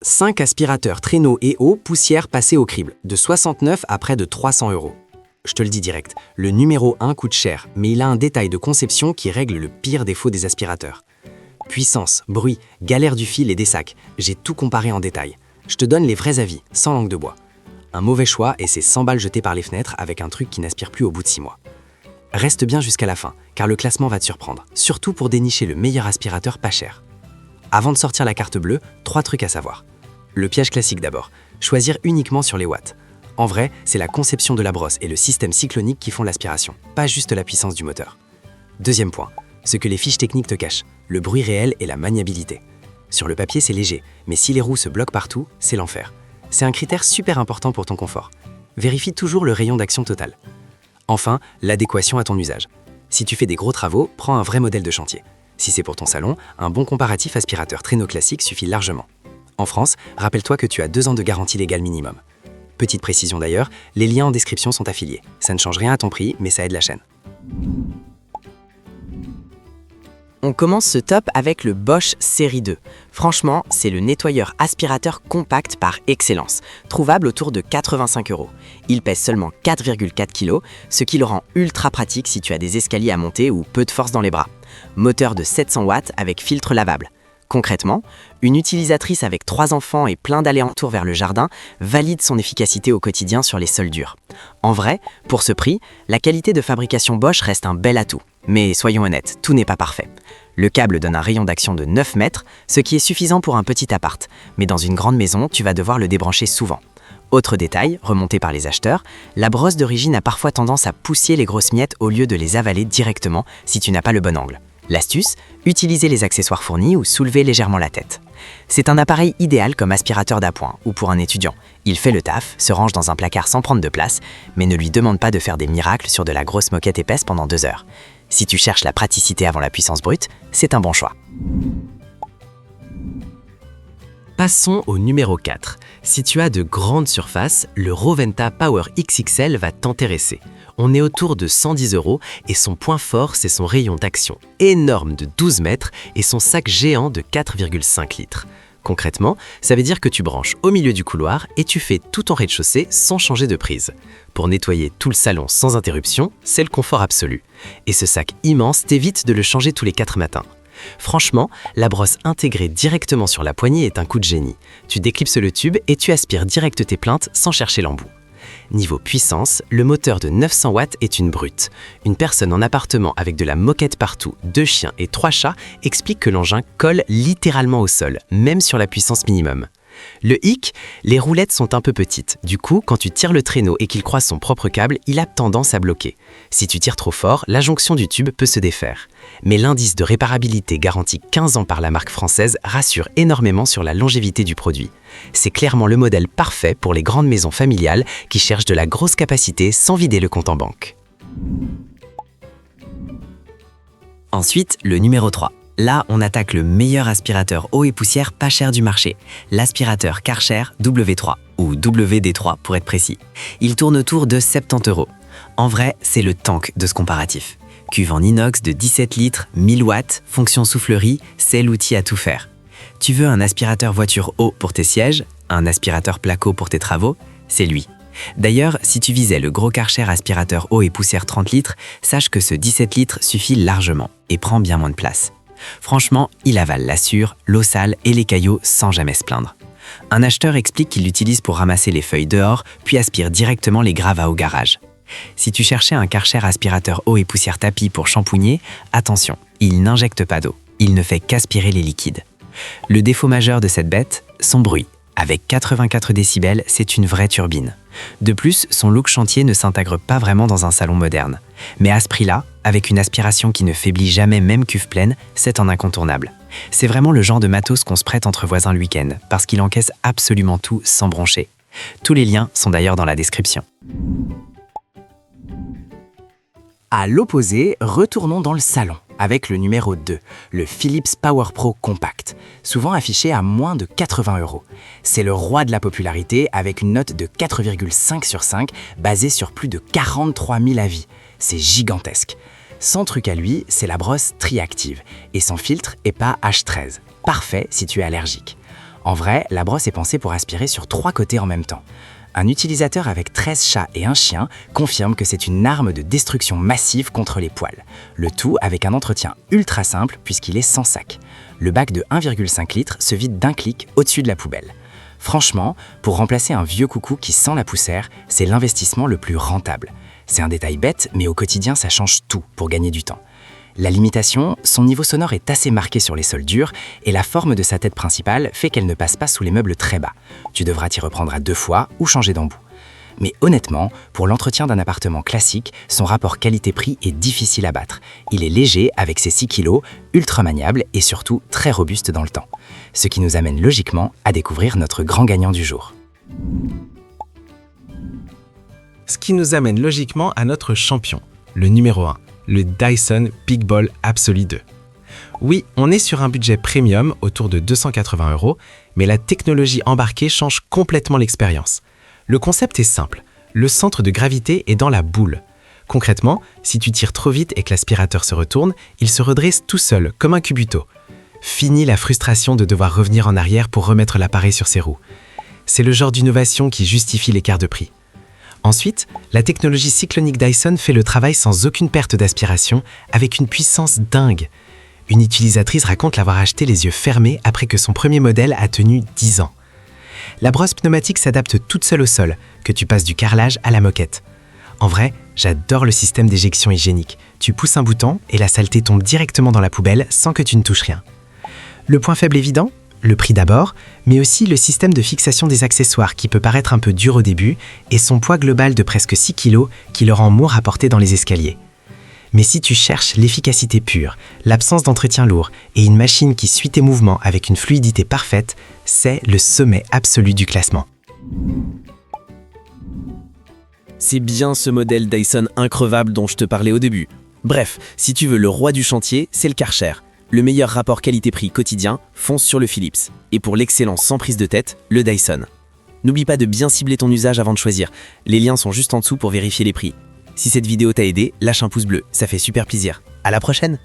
5 aspirateurs traîneaux et eau, poussière passée au crible, de 69 à près de 300 euros. Je te le dis direct, le numéro 1 coûte cher, mais il a un détail de conception qui règle le pire défaut des aspirateurs. Puissance, bruit, galère du fil et des sacs, j'ai tout comparé en détail. Je te donne les vrais avis, sans langue de bois. Un mauvais choix et c'est 100 balles jetées par les fenêtres avec un truc qui n'aspire plus au bout de 6 mois. Reste bien jusqu'à la fin, car le classement va te surprendre, surtout pour dénicher le meilleur aspirateur pas cher. Avant de sortir la carte bleue, 3 trucs à savoir. Le piège classique d'abord, choisir uniquement sur les watts. En vrai, c'est la conception de la brosse et le système cyclonique qui font l'aspiration, pas juste la puissance du moteur. Deuxième point, ce que les fiches techniques te cachent, le bruit réel et la maniabilité. Sur le papier, c'est léger, mais si les roues se bloquent partout, c'est l'enfer. C'est un critère super important pour ton confort. Vérifie toujours le rayon d'action total. Enfin, l'adéquation à ton usage. Si tu fais des gros travaux, prends un vrai modèle de chantier. Si c'est pour ton salon, un bon comparatif aspirateur traîneau classique suffit largement. En France, rappelle-toi que tu as 2 ans de garantie légale minimum. Petite précision d'ailleurs, les liens en description sont affiliés. Ça ne change rien à ton prix, mais ça aide la chaîne. On commence ce top avec le Bosch Série 2. Franchement, c'est le nettoyeur aspirateur compact par excellence, trouvable autour de 85 euros. Il pèse seulement 4,4 kg, ce qui le rend ultra pratique si tu as des escaliers à monter ou peu de force dans les bras. Moteur de 700 watts avec filtre lavable. Concrètement, une utilisatrice avec 3 enfants et plein d'allers-retours vers le jardin valide son efficacité au quotidien sur les sols durs. En vrai, pour ce prix, la qualité de fabrication Bosch reste un bel atout. Mais soyons honnêtes, tout n'est pas parfait. Le câble donne un rayon d'action de 9 mètres, ce qui est suffisant pour un petit appart. Mais dans une grande maison, tu vas devoir le débrancher souvent. Autre détail, remonté par les acheteurs, la brosse d'origine a parfois tendance à pousser les grosses miettes au lieu de les avaler directement si tu n'as pas le bon angle. L'astuce, utiliser les accessoires fournis ou soulever légèrement la tête. C'est un appareil idéal comme aspirateur d'appoint ou pour un étudiant. Il fait le taf, se range dans un placard sans prendre de place, mais ne lui demande pas de faire des miracles sur de la grosse moquette épaisse pendant 2 heures. Si tu cherches la praticité avant la puissance brute, c'est un bon choix. Passons au numéro 4. Si tu as de grandes surfaces, le Roventa Power XXL va t'intéresser. On est autour de 110 euros et son point fort, c'est son rayon d'action énorme de 12 mètres et son sac géant de 4,5 litres. Concrètement, ça veut dire que tu branches au milieu du couloir et tu fais tout ton rez-de-chaussée sans changer de prise. Pour nettoyer tout le salon sans interruption, c'est le confort absolu. Et ce sac immense t'évite de le changer tous les 4 matins. Franchement, la brosse intégrée directement sur la poignée est un coup de génie. Tu déclipses le tube et tu aspires direct tes plaintes sans chercher l'embout. Niveau puissance, le moteur de 900 watts est une brute. Une personne en appartement avec de la moquette partout, 2 chiens et 3 chats explique que l'engin colle littéralement au sol, même sur la puissance minimum. Le hic, les roulettes sont un peu petites. Du coup, quand tu tires le traîneau et qu'il croise son propre câble, il a tendance à bloquer. Si tu tires trop fort, la jonction du tube peut se défaire. Mais l'indice de réparabilité garanti 15 ans par la marque française rassure énormément sur la longévité du produit. C'est clairement le modèle parfait pour les grandes maisons familiales qui cherchent de la grosse capacité sans vider le compte en banque. Ensuite, le numéro 3. Là, on attaque le meilleur aspirateur eau et poussière pas cher du marché, l'aspirateur Karcher W3, ou WD3 pour être précis. Il tourne autour de 70 euros. En vrai, c'est le tank de ce comparatif. Cuve en inox de 17 litres, 1000 watts, fonction soufflerie, c'est l'outil à tout faire. Tu veux un aspirateur voiture eau pour tes sièges, un aspirateur placo pour tes travaux, c'est lui. D'ailleurs, si tu visais le gros Karcher aspirateur eau et poussière 30 litres, sache que ce 17 litres suffit largement et prend bien moins de place. Franchement, il avale la sueur, l'eau sale et les cailloux sans jamais se plaindre. Un acheteur explique qu'il l'utilise pour ramasser les feuilles dehors, puis aspire directement les gravats au garage. Si tu cherchais un Karcher aspirateur eau et poussière tapis pour shampooinger, attention, il n'injecte pas d'eau, il ne fait qu'aspirer les liquides. Le défaut majeur de cette bête, son bruit. Avec 84 décibels, c'est une vraie turbine. De plus, son look chantier ne s'intègre pas vraiment dans un salon moderne. Mais à ce prix-là, avec une aspiration qui ne faiblit jamais même cuve pleine, c'est un incontournable. C'est vraiment le genre de matos qu'on se prête entre voisins le week-end, parce qu'il encaisse absolument tout sans broncher. Tous les liens sont d'ailleurs dans la description. À l'opposé, retournons dans le salon avec le numéro 2, le Philips Power Pro Compact, souvent affiché à moins de 80 euros. C'est le roi de la popularité avec une note de 4,5 sur 5 basée sur plus de 43 000 avis. C'est gigantesque. Son truc à lui, c'est la brosse triactive et son filtre EPA H13, parfait si tu es allergique. En vrai, la brosse est pensée pour aspirer sur 3 côtés en même temps. Un utilisateur avec 13 chats et un chien confirme que c'est une arme de destruction massive contre les poils. Le tout avec un entretien ultra simple puisqu'il est sans sac. Le bac de 1,5 litres se vide d'un clic au-dessus de la poubelle. Franchement, pour remplacer un vieux coucou qui sent la poussière, c'est l'investissement le plus rentable. C'est un détail bête, mais au quotidien, ça change tout pour gagner du temps. La limitation, son niveau sonore est assez marqué sur les sols durs et la forme de sa tête principale fait qu'elle ne passe pas sous les meubles très bas. Tu devras t'y reprendre à 2 fois ou changer d'embout. Mais honnêtement, pour l'entretien d'un appartement classique, son rapport qualité-prix est difficile à battre. Il est léger avec ses 6 kg, ultra maniable et surtout très robuste dans le temps. Ce qui nous amène logiquement à découvrir notre grand gagnant du jour. Ce qui nous amène logiquement à notre champion, le numéro 1, le Dyson PicBall Absoli 2. Oui, on est sur un budget premium autour de 280 €, mais la technologie embarquée change complètement l'expérience. Le concept est simple, le centre de gravité est dans la boule. Concrètement, si tu tires trop vite et que l'aspirateur se retourne, il se redresse tout seul, comme un cubuto. Fini la frustration de devoir revenir en arrière pour remettre l'appareil sur ses roues. C'est le genre d'innovation qui justifie l'écart de prix. Ensuite, la technologie cyclonique Dyson fait le travail sans aucune perte d'aspiration, avec une puissance dingue. Une utilisatrice raconte l'avoir acheté les yeux fermés après que son premier modèle a tenu 10 ans. La brosse pneumatique s'adapte toute seule au sol, que tu passes du carrelage à la moquette. En vrai, j'adore le système d'éjection hygiénique. Tu pousses un bouton et la saleté tombe directement dans la poubelle sans que tu ne touches rien. Le point faible évident ? Le prix d'abord, mais aussi le système de fixation des accessoires qui peut paraître un peu dur au début et son poids global de presque 6 kg qui le rend lourd à porter dans les escaliers. Mais si tu cherches l'efficacité pure, l'absence d'entretien lourd et une machine qui suit tes mouvements avec une fluidité parfaite, c'est le sommet absolu du classement. C'est bien ce modèle Dyson increvable dont je te parlais au début. Bref, si tu veux le roi du chantier, c'est le Karcher. Le meilleur rapport qualité-prix quotidien, fonce sur le Philips. Et pour l'excellence sans prise de tête, le Dyson. N'oublie pas de bien cibler ton usage avant de choisir. Les liens sont juste en dessous pour vérifier les prix. Si cette vidéo t'a aidé, lâche un pouce bleu, ça fait super plaisir. À la prochaine!